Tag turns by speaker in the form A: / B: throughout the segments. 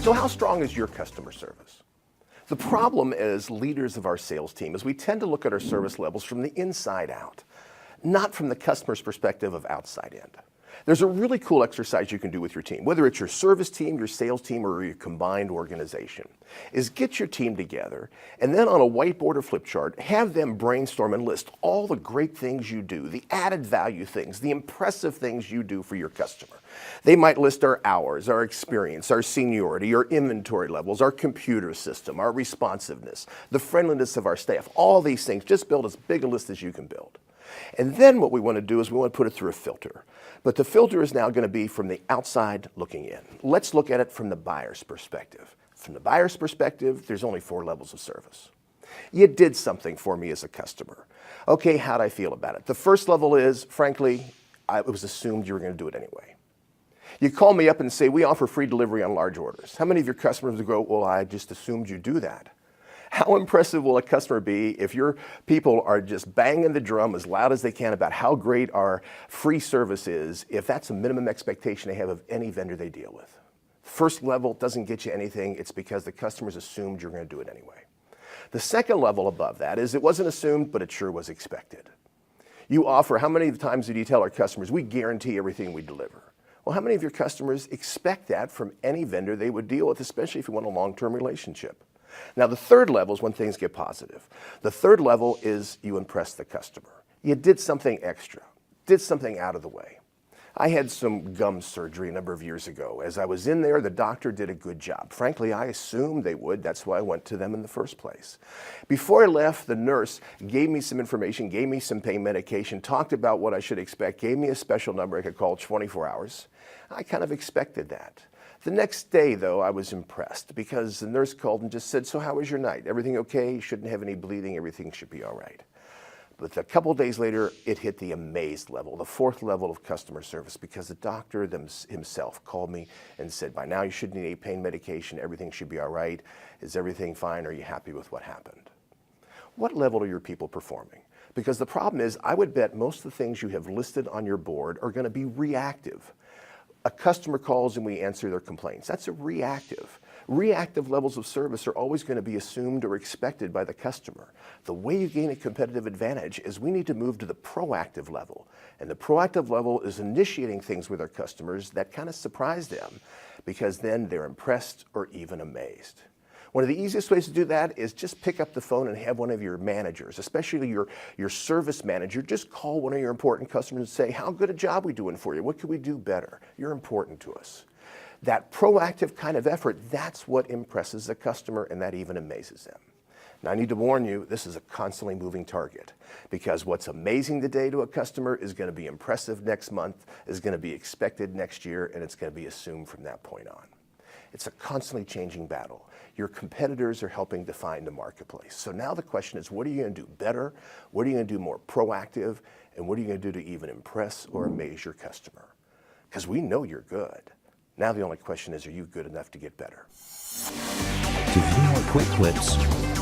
A: So how strong is your customer service? The problem as leaders of our sales team is we tend to look at our service levels from the inside out, not from the customer's perspective of outside in. There's a really cool exercise you can do with your team, whether it's your service team, your sales team, or your combined organization, is get your team together and then on a whiteboard or flip chart, have them brainstorm and list all the great things you do, the added value things, the impressive things you do for your customer. They might list our hours, our experience, our seniority, our inventory levels, our computer system, our responsiveness, the friendliness of our staff, all these things. Just build as big a list as you can build. And then what we want to do is we want to put it through a filter. But the filter is now going to be from the outside looking in. Let's look at it from the buyer's perspective. From the buyer's perspective, there's only 4 levels of service. You did something for me as a customer. Okay, how'd I feel about it? The first level is, frankly, it was assumed you were going to do it anyway. You call me up and say, we offer free delivery on large orders. How many of your customers would go, well, I just assumed you do that? How impressive will a customer be if your people are just banging the drum as loud as they can about how great our free service is, if that's a minimum expectation they have of any vendor they deal with? First level doesn't get you anything. It's because the customers assumed you're going to do it anyway. The second level above that is it wasn't assumed, but it sure was expected. You offer, how many times do you tell our customers, we guarantee everything we deliver? Well, how many of your customers expect that from any vendor they would deal with, especially if you want a long-term relationship? Now, the third level is when things get positive. The third level is you impress the customer. You did something extra, did something out of the way. I had some gum surgery a number of years ago. As I was in there, the doctor did a good job. Frankly, I assumed they would. That's why I went to them in the first place. Before I left, the nurse gave me some information, gave me some pain medication, talked about what I should expect, gave me a special number I could call 24 hours. I kind of expected that. The next day, though, I was impressed because the nurse called and just said, so how was your night? Everything okay? You shouldn't have any bleeding. Everything should be all right. But a couple of days later, it hit the amazed level, the 4th level of customer service, because the doctor himself called me and said, by now you shouldn't need any pain medication. Everything should be all right. Is everything fine? Are you happy with what happened? What level are your people performing? Because the problem is, I would bet most of the things you have listed on your board are going to be reactive. A customer calls and we answer their complaints. That's a reactive. Reactive levels of service are always going to be assumed or expected by the customer. The way you gain a competitive advantage is we need to move to the proactive level. And the proactive level is initiating things with our customers that kind of surprise them because then they're impressed or even amazed. One of the easiest ways to do that is just pick up the phone and have one of your managers, especially your service manager, just call one of your important customers and say, how good a job are we doing for you? What could we do better? You're important to us. That proactive kind of effort, that's what impresses the customer and that even amazes them. Now I need to warn you, this is a constantly moving target because what's amazing today to a customer is going to be impressive next month, is going to be expected next year, and it's going to be assumed from that point on. It's a constantly changing battle. Your competitors are helping define the marketplace. So now the question is, what are you going to do better? What are you going to do more proactive? And what are you going to do to even impress or amaze your customer? Because we know you're good. Now the only question is, are you good enough to get better?
B: To view more quick clips,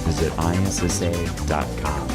B: visit ISSA.com.